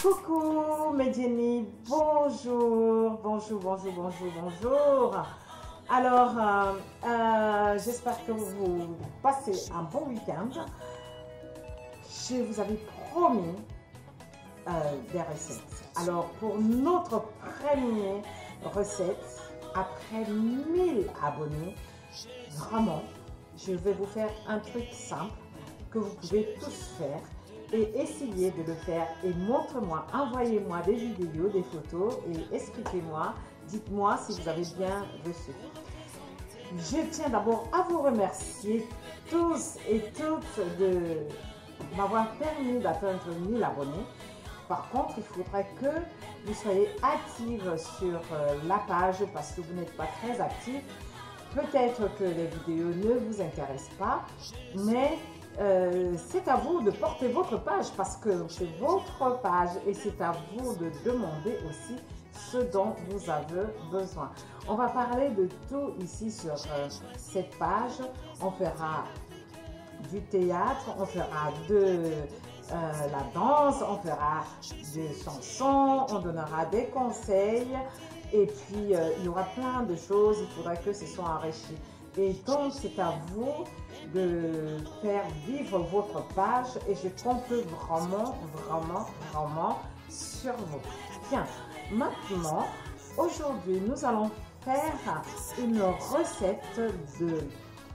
Coucou Medjeni, bonjour, bonjour, bonjour, bonjour, bonjour. Alors, j'espère que vous passez un bon week-end. Je vous avais promis des recettes. Alors, pour notre première recette, après 1000 abonnés, vraiment, je vais vous faire un truc simple que vous pouvez tous faire et essayez de le faire et montrez-moi, envoyez-moi des vidéos, des photos et expliquez-moi, dites-moi si vous avez bien reçu. Je tiens d'abord à vous remercier tous et toutes de m'avoir permis d'atteindre 1000 abonnés. Par contre, il faudrait que vous soyez actifs sur la page parce que vous n'êtes pas très actifs. Peut-être que les vidéos ne vous intéressent pas, mais c'est à vous de porter votre page parce que c'est votre page et c'est à vous de demander aussi ce dont vous avez besoin. On va parler de tout ici sur cette page. On fera du théâtre, on fera de la danse, on fera des chansons, on donnera des conseils et puis il y aura plein de choses. Il faudra que ce soit enrichi. Et donc, c'est à vous de faire vivre votre page et je compte vraiment, vraiment, vraiment sur vous. Bien, maintenant, aujourd'hui, nous allons faire une recette de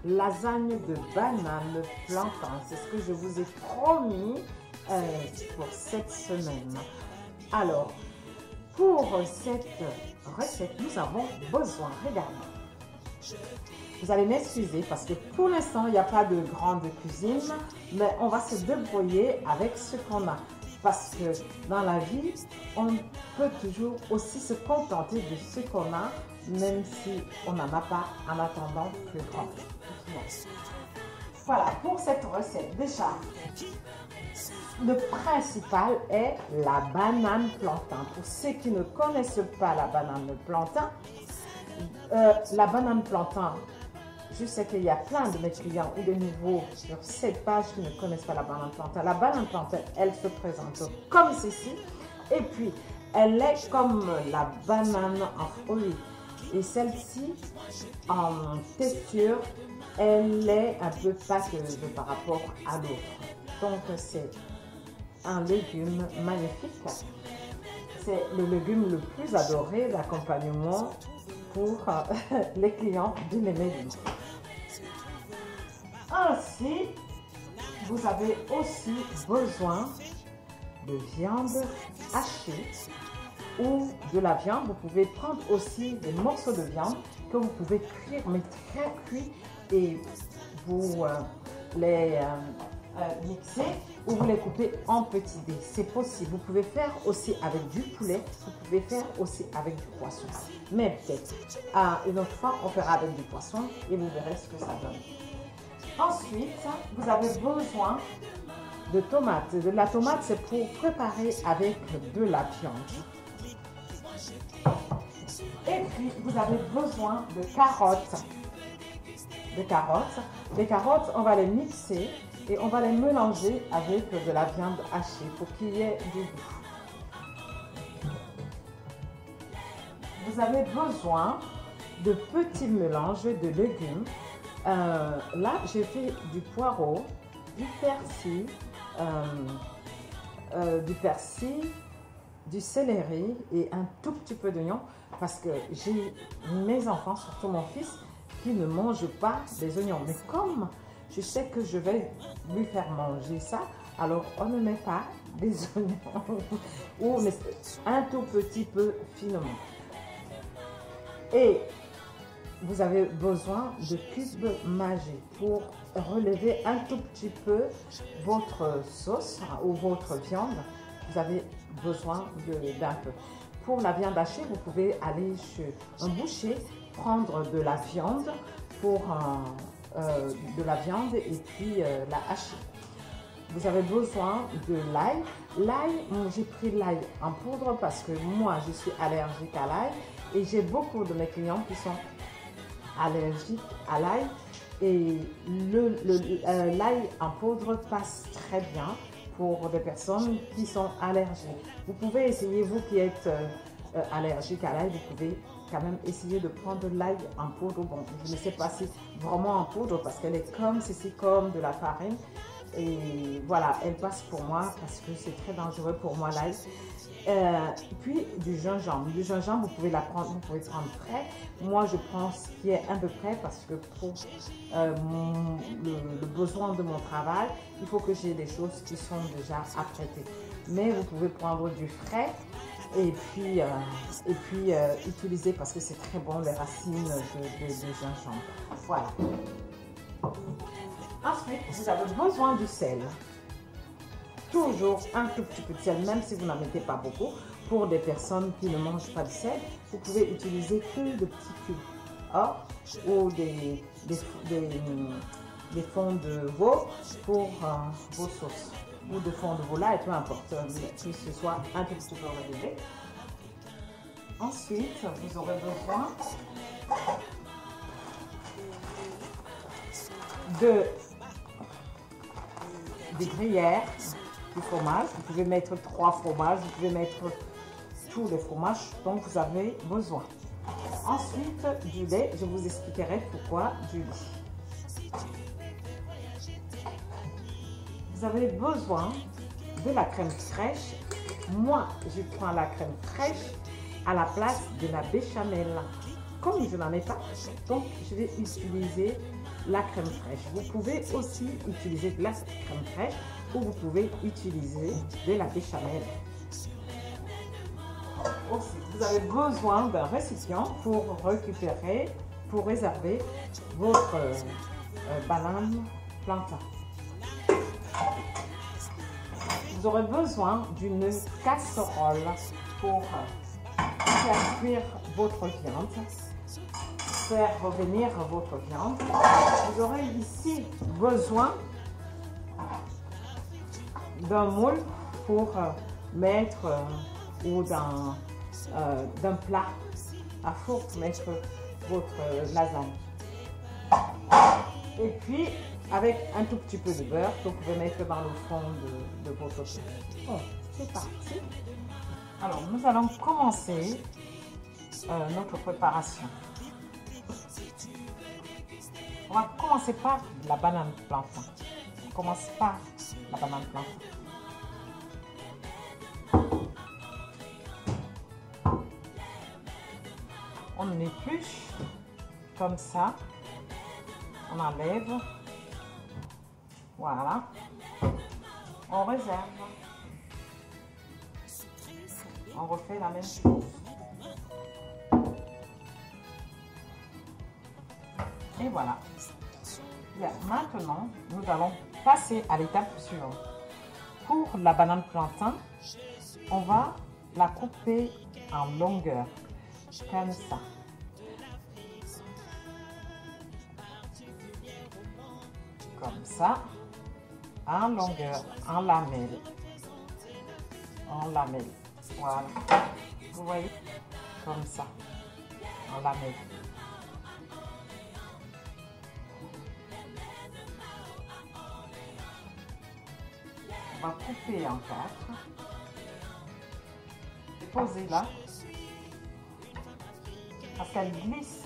lasagne de banane plantain. C'est ce que je vous ai promis pour cette semaine. Alors, pour cette recette, nous avons besoin, regardez. Vous allez m'excuser parce que pour l'instant, il n'y a pas de grande cuisine, mais on va se débrouiller avec ce qu'on a. Parce que dans la vie, on peut toujours aussi se contenter de ce qu'on a, même si on n'en a pas en attendant plus grand. Voilà, pour cette recette, déjà, le principal est la banane plantain. Pour ceux qui ne connaissent pas la banane plantain, la banane plantain, je sais qu'il y a plein de mes clients ou de nouveaux sur cette page qui ne connaissent pas la banane plantain. La banane plantain, elle se présente comme ceci et puis elle est comme la banane en fruits. Et celle-ci, en texture, elle est un peu pâteuse par rapport à l'autre. Donc c'est un légume magnifique. C'est le légume le plus adoré d'accompagnement pour les clients du Mémédine. Ainsi, vous avez aussi besoin de viande hachée ou de la viande. Vous pouvez prendre aussi des morceaux de viande que vous pouvez cuire, mais très cuits, et vous les mixer ou vous les couper en petits dés. C'est possible. Vous pouvez faire aussi avec du poulet, vous pouvez faire aussi avec du poisson. Mais peut-être une autre fois, on fera avec du poisson et vous verrez ce que ça donne. Ensuite, vous avez besoin de tomates. De la tomate, c'est pour préparer avec de la viande. Et puis, vous avez besoin de carottes. Les carottes, on va les mixer et on va les mélanger avec de la viande hachée pour qu'il y ait du goût. Vous avez besoin de petits mélanges de légumes. Là, j'ai fait du poireau, du persil, du céleri et un tout petit peu d'oignon parce que j'ai mes enfants, surtout mon fils, qui ne mange pas des oignons. Mais comme je sais que je vais lui faire manger ça, alors on ne met pas des oignons ou un tout petit peu finement. Et vous avez besoin de cubes Maggi pour relever un tout petit peu votre sauce ou votre viande. Vous avez besoin d'un peu. Pour la viande hachée, vous pouvez aller chez un boucher, prendre de la viande et puis la hacher. Vous avez besoin de l'ail. L'ail, j'ai pris l'ail en poudre parce que moi, je suis allergique à l'ail et j'ai beaucoup de mes clients qui sont allergiques à l'ail et l'ail en poudre passe très bien pour des personnes qui sont allergiques. Vous pouvez essayer, vous qui êtes allergique à l'ail, vous pouvez quand même essayer de prendre l'ail en poudre. Bon, je ne sais pas si vraiment en poudre parce qu'elle est comme ceci, comme de la farine. Et voilà, elle passe pour moi parce que c'est très dangereux pour moi l'ail. Puis du gingembre. Du gingembre, vous pouvez prendre frais. Moi, je prends ce qui est un peu près parce que pour le besoin de mon travail, il faut que j'ai des choses qui sont déjà apprêtées. Mais vous pouvez prendre du frais et puis utiliser parce que c'est très bon les racines de gingembre. Voilà. Ensuite, vous avez besoin du sel. Toujours un tout petit peu de sel, même si vous n'en mettez pas beaucoup. Pour des personnes qui ne mangent pas de sel, vous pouvez utiliser que de petits cubes ou des fonds de veau pour vos sauces. Ou de fond de volaille, peu importe, que ce soit un tout petit peu réduit. Ensuite, vous aurez besoin des gruyères, du fromage. Vous pouvez mettre 3 fromages, vous pouvez mettre tous les fromages dont vous avez besoin. Ensuite, du lait, je vous expliquerai pourquoi du lait. Vous avez besoin de la crème fraîche. Moi, je prends la crème fraîche à la place de la béchamel. Comme je n'en ai pas, donc je vais utiliser la crème fraîche. Vous pouvez aussi utiliser de la crème fraîche ou vous pouvez utiliser de la béchamel. Aussi, vous avez besoin d'un récipient pour réserver votre banane plantain. Vous aurez besoin d'une casserole pour faire cuire votre viande, faire revenir votre viande. Vous aurez ici besoin d'un moule pour mettre ou d'un plat à four pour mettre votre lasagne. Et puis avec un tout petit peu de beurre que vous pouvez mettre dans le fond de votre plat. Bon, c'est parti. Alors nous allons commencer notre préparation. On va commencer par la banane plantain. On commence par la banane plantain. On épluche comme ça. On enlève. Voilà. On réserve. On refait la même chose. Et voilà. Bien, maintenant, nous allons passer à l'étape suivante. Pour la banane plantain, on va la couper en longueur, comme ça. Comme ça, en longueur, en lamelles. En lamelles. Voilà. Vous voyez? Comme ça, en lamelles. On va couper en 4. Poser là. Parce qu'elle glisse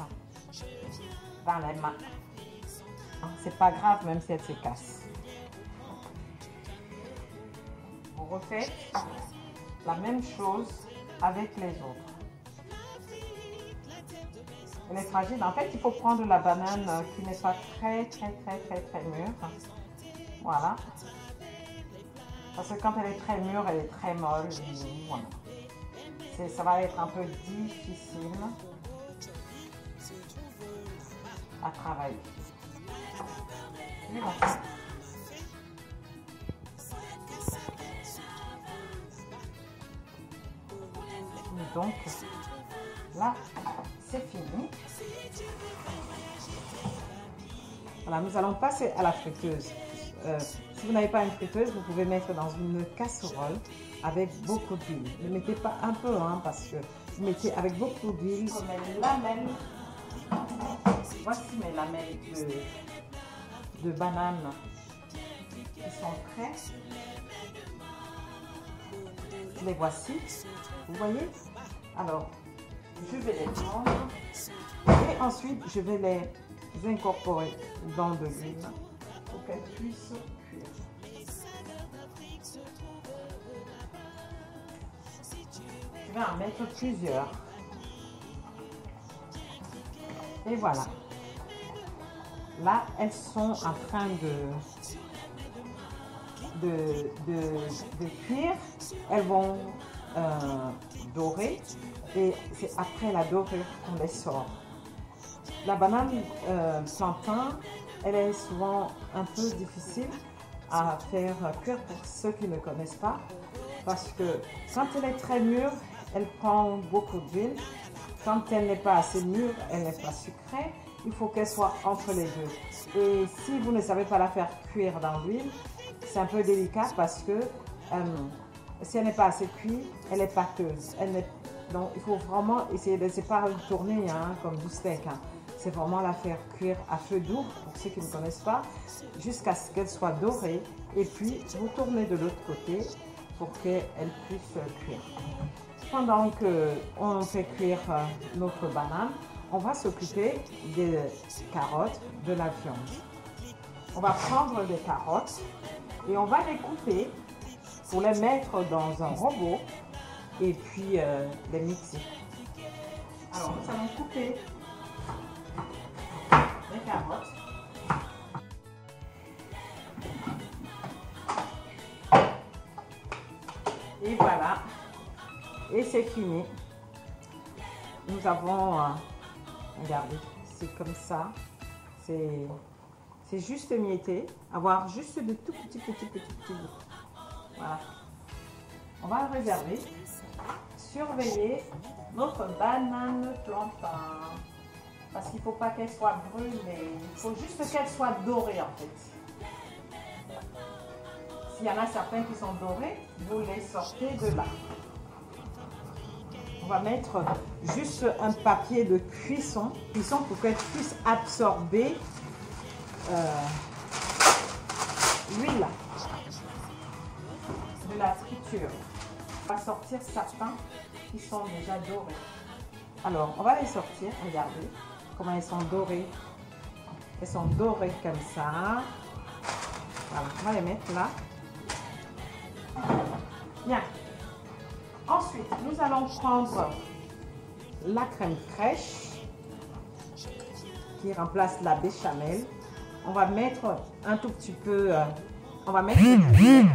dans les mains. C'est pas grave même si elle se casse. On refait la même chose avec les autres. Elle est fragile. En fait, il faut prendre la banane qui n'est pas très mûre. Voilà. Parce que quand elle est très mûre, elle est très molle. Voilà. Ça va être un peu difficile à travailler. Et voilà. Donc là, c'est fini. Voilà, nous allons passer à la friteuse. Si vous n'avez pas une friteuse, vous pouvez mettre dans une casserole avec beaucoup d'huile. Ne mettez pas un peu, hein, parce que vous mettez avec beaucoup d'huile. Mes lamelles. Voici mes lamelles de banane qui sont prêtes. les voici. Vous voyez? Alors, je vais les prendre et ensuite je vais les incorporer dans de l'huile pour qu'elles puissent cuire. Je vais en mettre plusieurs. Et voilà. Là, elles sont en train de cuire. Elles vont dorer et c'est après la dorure qu'on les sort. La banane plantain, elle est souvent un peu difficile à faire cuire pour ceux qui ne connaissent pas parce que quand elle est très mûre, elle prend beaucoup d'huile. Quand elle n'est pas assez mûre, elle n'est pas sucrée. Il faut qu'elle soit entre les deux. Et si vous ne savez pas la faire cuire dans l'huile, c'est un peu délicat parce que si elle n'est pas assez cuite, elle est pâteuse. Donc il faut vraiment essayer de, c'est pas tourner comme du steak. C'est vraiment la faire cuire à feu doux, pour ceux qui ne connaissent pas, jusqu'à ce qu'elle soit dorée. Et puis vous tournez de l'autre côté pour qu'elle puisse cuire. Pendant qu'on fait cuire notre banane, on va s'occuper des carottes, de la viande. On va prendre des carottes et on va les couper pour les mettre dans un robot et puis les mixer. Alors nous allons couper les carottes. Et voilà. Et c'est fini. Nous avons, regardez, c'est comme ça. C'est juste mietté. Avoir juste de tout petits bouts. Voilà. On va le réserver. Surveiller notre banane plantain. Parce qu'il ne faut pas qu'elle soit brûlée. Il faut juste qu'elle soit dorée en fait. S'il y en a certains qui sont dorés, vous les sortez de là. On va mettre juste un papier de cuisson pour qu'elle puisse absorber l'huile de la friture. On va sortir certains qui sont déjà dorés. Alors, on va les sortir. Regardez comment elles sont dorées. Elles sont dorées comme ça. Voilà, on va les mettre là. Bien. Ensuite, nous allons prendre la crème fraîche qui remplace la béchamel. On va mettre un tout petit peu, on va mettre du lait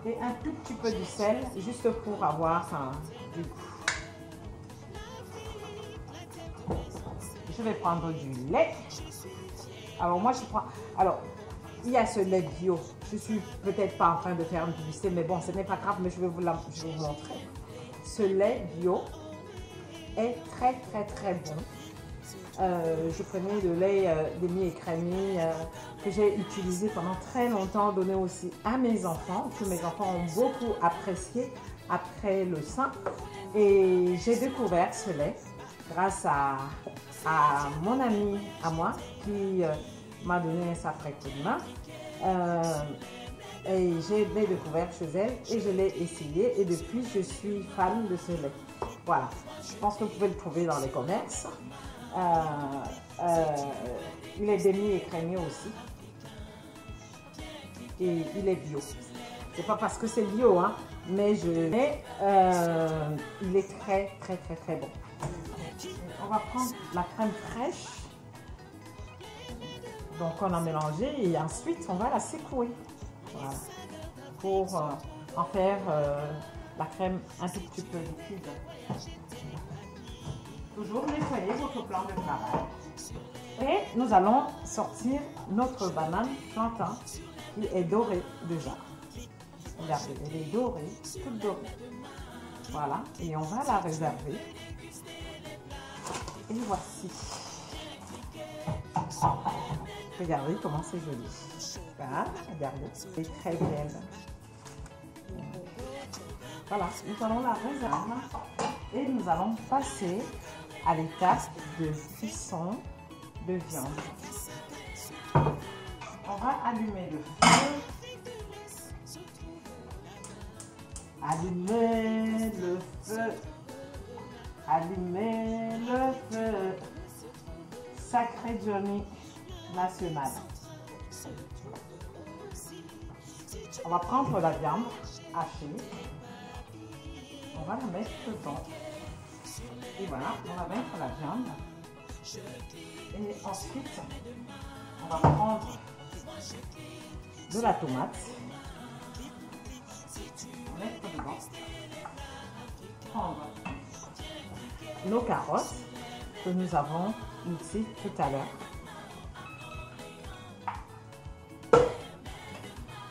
et un tout petit peu du sel juste pour avoir du goût. Je vais prendre du lait. Alors moi je prends, alors il y a ce lait bio. Je suis peut-être pas en train de faire une publicité, mais bon, ce n'est pas grave, mais je vais vous montrer. Ce lait bio est très bon. Je prenais le lait demi-écrémé que j'ai utilisé pendant très longtemps, donné aussi à mes enfants, que mes enfants ont beaucoup apprécié après le sein. Et j'ai découvert ce lait grâce à mon ami à moi qui m'a donné un sacré coup de main. Et je l'ai découvert chez elle et je l'ai essayé et depuis je suis fan de ce lait. Voilà, je pense que vous pouvez le trouver dans les commerces. Il est demi-écrémé aussi et il est bio. C'est pas parce que c'est bio, mais il est très bon. On va prendre la crème fraîche. Donc on a mélangé et ensuite on va la secouer. Voilà. Pour en faire la crème un tout petit peu liquide. Toujours nettoyer votre plan de travail. Et nous allons sortir notre banane plantain qui est dorée déjà. Regardez, elle est dorée, toute dorée. Voilà, et on va la réserver. Et voici. Regardez comment c'est joli. Voilà, regardez, c'est très belle. Voilà, nous allons la réserver et nous allons passer à l'étape de cuisson de viande. On va allumer le feu. Allumez le feu. Allumez le feu. Sacré Johnny national. On va prendre la viande hachée. On va la mettre dedans. Et voilà, on va mettre la viande. Et ensuite, on va prendre de la tomate. Mettre dedans. Prendre nos carottes que nous avons mixées tout à l'heure.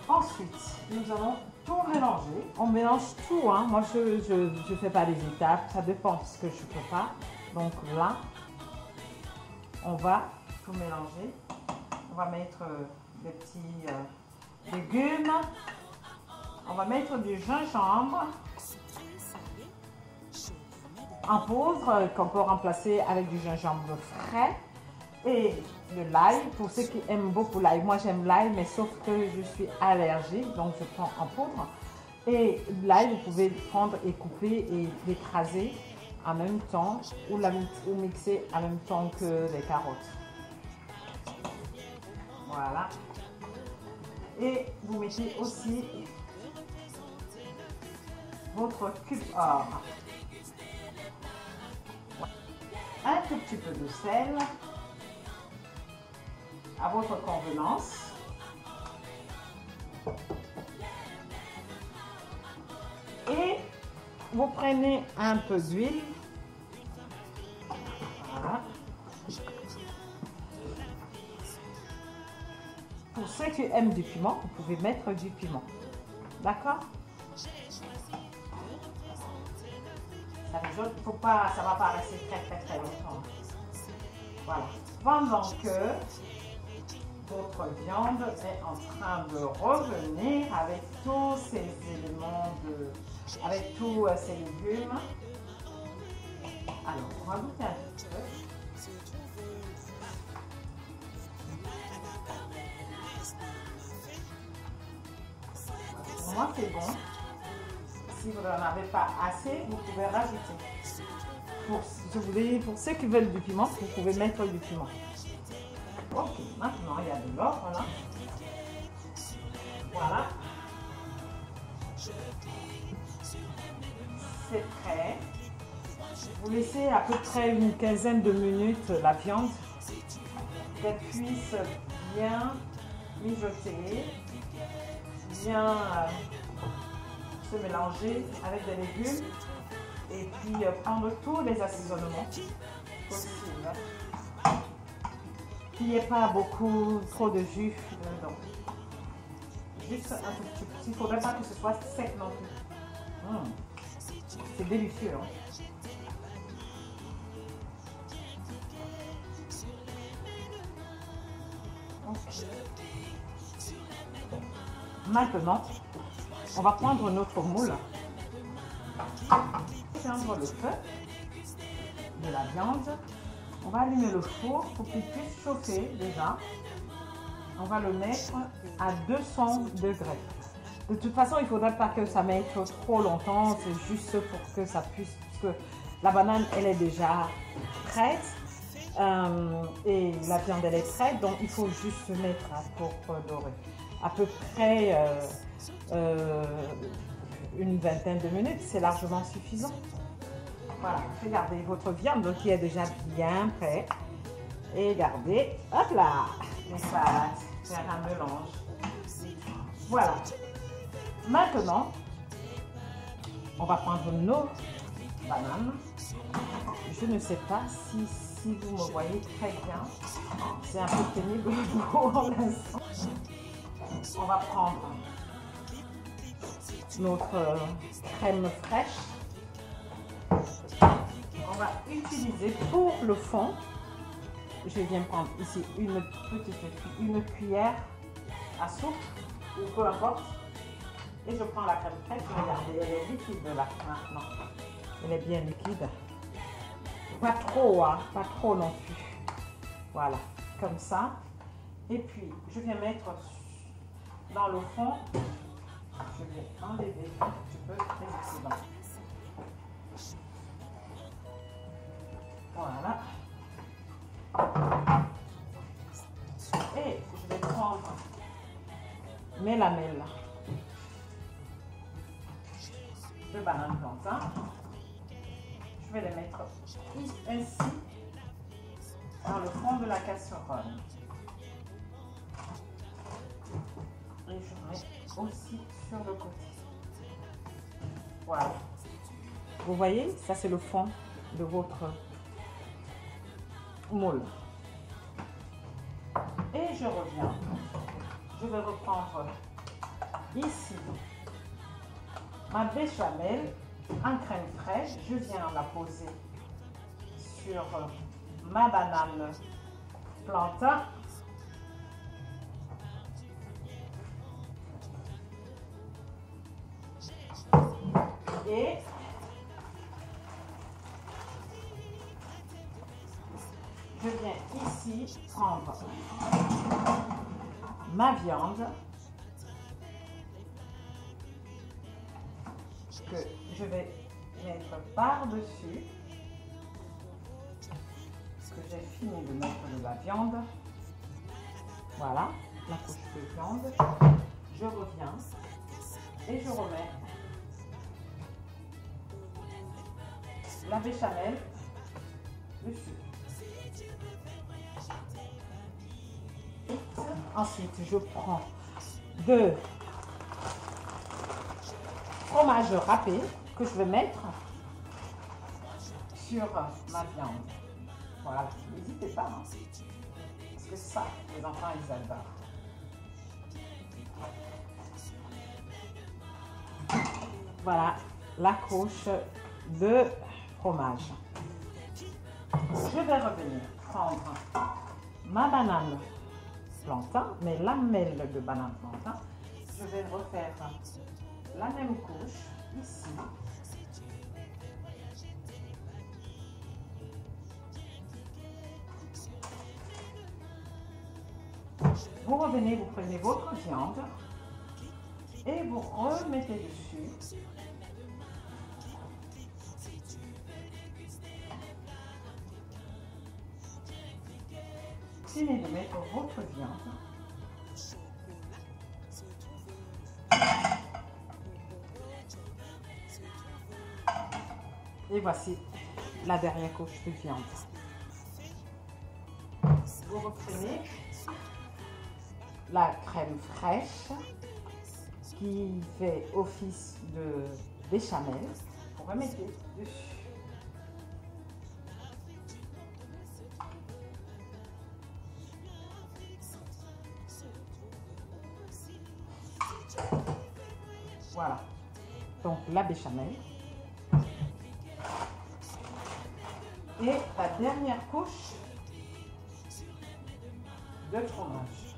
Ensuite, nous allons tout mélanger. On mélange tout, hein. Moi je fais pas les étapes, ça dépend de ce que je prépare. Donc là, on va tout mélanger. On va mettre des petits légumes. On va mettre du gingembre en poudre qu'on peut remplacer avec du gingembre frais et de l'ail pour ceux qui aiment beaucoup l'ail. Moi j'aime l'ail mais sauf que je suis allergique donc je prends en poudre. Et l'ail vous pouvez prendre et couper et l'écraser en même temps ou mixer en même temps que les carottes. Voilà. Et vous mettez aussi votre cube or. Un tout petit peu de sel à votre convenance. Et vous prenez un peu d'huile. Voilà. Pour ceux qui aiment du piment, vous pouvez mettre du piment. D'accord? Ça va pas rester très longtemps. Voilà. Pendant que votre viande est en train de revenir avec tous ces éléments avec tous ces légumes. Alors, on va goûter un petit peu. Pour moi, c'est bon. Si vous n'en avez pas assez, vous pouvez rajouter. Pour ceux qui veulent du piment, vous pouvez mettre du piment. Ok, maintenant il y a de l'or, voilà. Voilà. C'est prêt. Vous laissez à peu près une quinzaine de minutes la viande, qu'elle puisse bien mijoter, bien se mélanger avec des légumes et puis prendre tous les assaisonnements possibles. Qu'il n'y ait pas trop de jus dedans. Juste un tout petit peu. Il ne faudrait pas que ce soit sec non plus. C'est délicieux. Hein? Okay. Maintenant, on va prendre notre moule, éteindre le feu de la viande. On va allumer le four pour qu'il puisse chauffer déjà. On va le mettre à 200 degrés. De toute façon, il ne faudrait pas que ça mette trop longtemps. C'est juste pour que ça puisse... Parce que la banane, elle est déjà prête. Et la viande, elle est prête. Donc, il faut juste se mettre pour dorer. À peu près une vingtaine de minutes, c'est largement suffisant. Voilà, regardez votre viande qui est déjà bien prête. Et regardez, hop là, les pâtes, faire un mélange. Voilà. Maintenant, on va prendre nos bananes. Je ne sais pas si vous me voyez très bien. C'est un peu pénible pour l'instant. On va prendre notre crème fraîche. On va utiliser pour le fond, je viens prendre ici une cuillère à soupe, ou peu importe, et je prends la crème fraîche. Regardez, elle est liquide là maintenant. Elle est bien liquide. Pas trop, hein, pas trop non plus. Voilà, comme ça. Et puis, je viens mettre dans le fond Je vais enlever un petit peu les excédents. Voilà. Et je vais prendre mes lamelles de banane plantain. Je vais les mettre ainsi dans le fond de la casserole. Et je mets aussi sur le côté. Voilà. Vous voyez, ça c'est le fond de votre moule. Et je reviens. Je vais reprendre ici ma béchamel en crème fraîche. Je viens la poser sur ma banane plantain. Et je viens ici prendre ma viande que je vais mettre par-dessus, que j'ai fini de mettre de la viande. Voilà, la couche de viande. Je reviens et je remets la béchamel dessus. Ensuite, je prends de fromage râpé que je vais mettre sur ma viande. Voilà, n'hésitez pas, hein, parce que ça, les enfants, ils adorent. Voilà la couche de fromage. Je vais revenir prendre ma banane plantain, mes lamelles de banane plantain. Je vais refaire la même couche ici. Vous revenez, vous prenez votre viande et vous remettez dessus. Finissez de mettre votre viande. Et voici la dernière couche de viande. Vous reprenez la crème fraîche qui fait office de béchamel. Vous remettez dessus. Voilà, donc la béchamel. Et la dernière couche de fromage.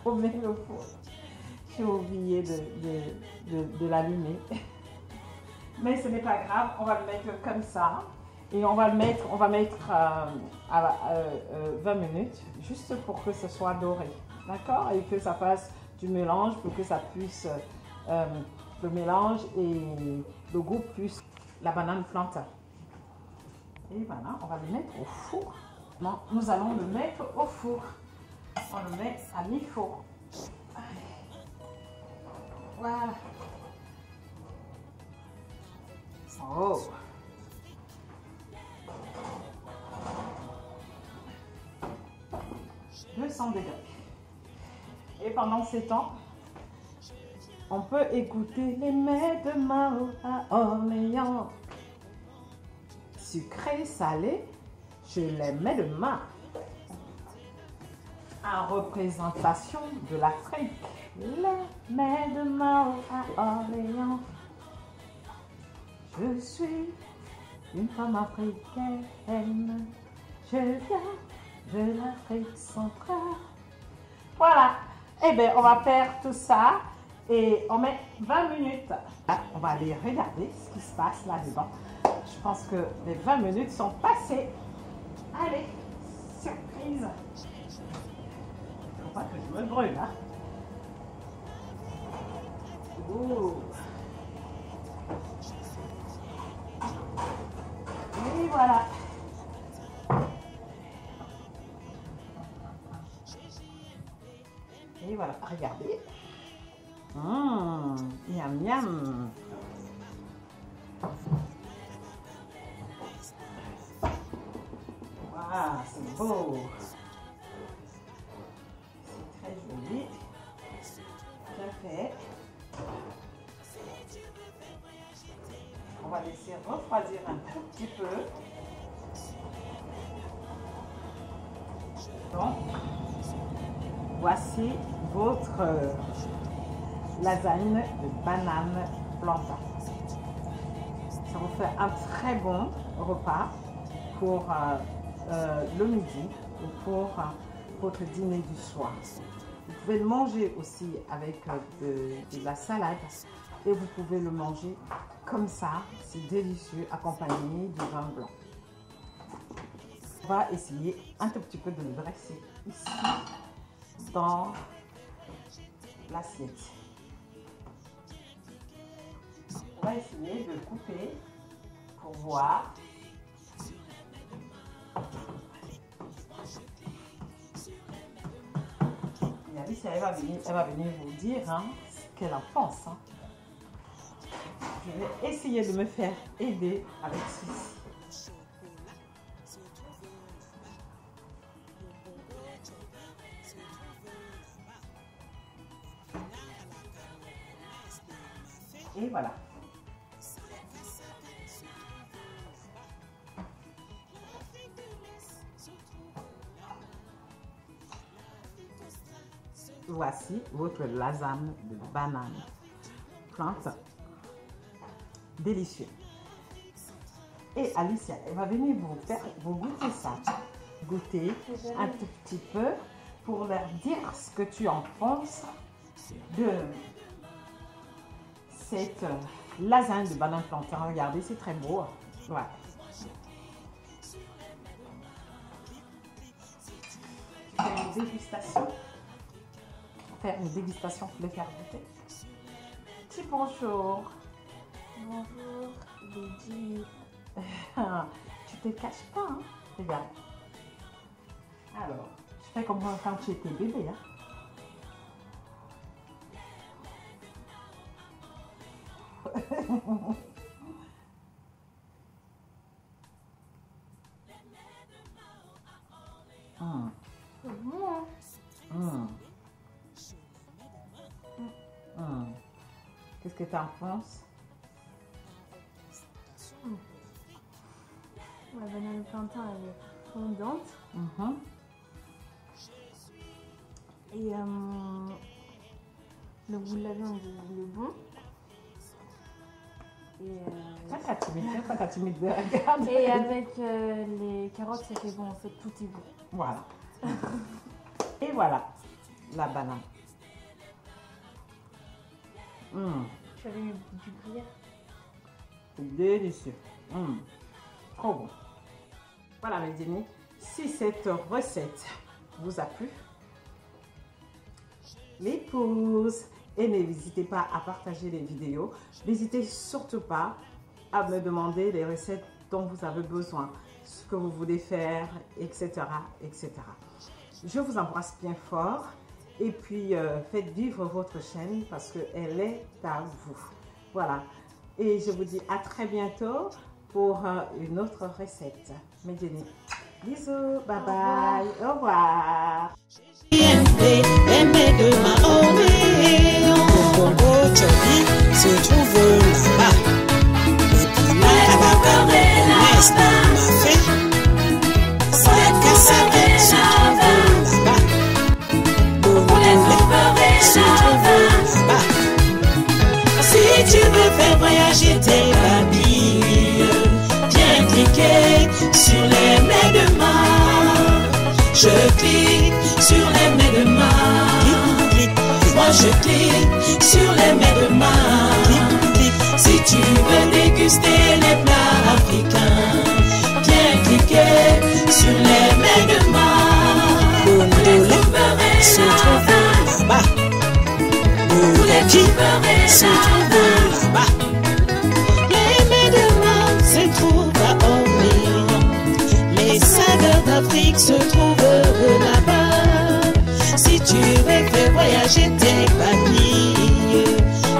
On met le four. J'ai oublié de l'allumer. Mais ce n'est pas grave, on va le mettre comme ça. Et on va mettre à 20 minutes, juste pour que ce soit doré. D'accord? Et que ça fasse du mélange, pour que ça puisse, le mélange et le goût plus la banane plantain. Et voilà, on va le mettre au four. Non, nous allons le mettre au four. On le met à mi-four. Voilà. Oh! 200 degrés. Et pendant ces temps, on peut écouter les mets de Mao à Orléans. Sucré, salé, je les mets de main. En représentation de l'Afrique, les mets de Mao à Orléans. Je suis une femme africaine, je viens de l'Afrique centrale. Voilà, et bien on va faire tout ça et on met 20 minutes. On va aller regarder ce qui se passe là-dedans. Je pense que les 20 minutes sont passées. Allez, c'est surprise. Faut pas que je me brûle, hein. Ouh. Et voilà. Et voilà, regardez. Miam miam. Waouh, c'est beau. C'est très joli. Bien fait. On va laisser refroidir un tout petit peu. Donc, voici votre lasagne de banane plantain. Ça vous fait un très bon repas pour le midi ou pour votre dîner du soir. Vous pouvez le manger aussi avec de la salade et vous pouvez le manger comme ça, c'est délicieux, accompagné du vin blanc. On va essayer un tout petit peu de le dresser ici dans l'assiette. On va essayer de couper pour voir. Et Alice, elle va venir vous dire ce qu'elle en pense. Je vais essayer de me faire aider avec ceci. Et voilà. Voici votre lasagne de banane plantain. Délicieux. Et Alicia, elle va venir vous goûter ça. Goûter un tout petit peu pour leur dire ce que tu en penses de cette lasagne de banane plantain. Regardez, c'est très beau. Voilà. Faire une dégustation. Faire une dégustation pour les faire goûter. Petit bonjour. Bonjour, Lydie. Tu te caches pas, hein? Regarde. Alors, tu fais comme quand tu étais bébé, hein? C'est bon, hein? Qu'est-ce que tu en penses? La banane plantain, elle est fondante. Et le goût de la viande est bon. Et, Pas timide, regarde. et avec les carottes, ça fait bon. En fait, tout est bon. Voilà. Et voilà, la banane. Tu avais mis du gruyère. Délicieux. Trop bon. Voilà mes amis, si cette recette vous a plu, les pouces et n'hésitez pas à partager les vidéos. N'hésitez surtout pas à me demander les recettes dont vous avez besoin, ce que vous voulez faire, etc. etc. Je vous embrasse bien fort et puis faites vivre votre chaîne parce qu'elle est à vous. Voilà. Et je vous dis à très bientôt pour une autre recette. Médine. Bisous, bye bye, au revoir. Se trouve là-bas. Et puis là, c'est que ça se trouve là-bas. Se trouve là-bas. Si tu veux faire voyager tes familles, viens cliquer sur les mets de main. Je clique sur les mets de main. Moi je clique sur les mets de main. Si tu veux déguster les plats africains, viens cliquer sur les mets de main. se trouve là-bas. Le Reiki se trouve là-bas. Les médecins se trouvent à Orléans. Les saveurs d'Afrique se trouvent là-bas. Si tu veux faire voyager tes papilles,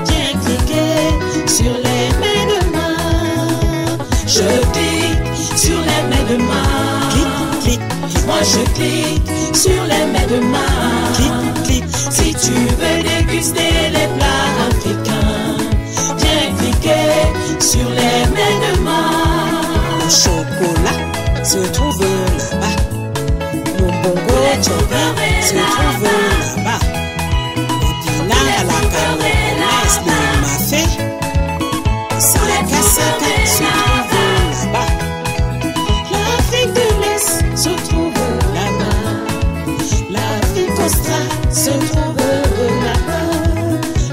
viens cliquer sur les médecins. Je clique sur les médecins. Clique, clique. Moi je clique sur les médecins. Clique, clique. Si tu veux déguster les plats africains, viens cliquer sur les médecins. Le chocolat se trouve là-bas. Le bongo se trouve là-bas. Les pinards à la camerounaise, les mafés, la cassaka se trouve là-bas. L'Afrique de l'Est se trouve là-bas. L'Afrique australe se trouve là-bas.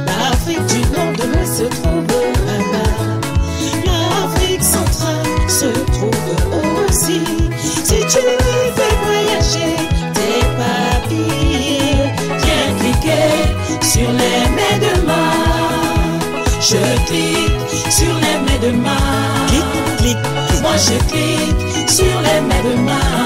L'Afrique du Nord de l'Ouest se trouve là-bas. L'Afrique centrale se trouve aussi. Si tu veux voyager tes papilles, viens cliquer sur les médecins. Je clique sur les médecins. Clique, clique, clique. Moi je clique sur les médecins.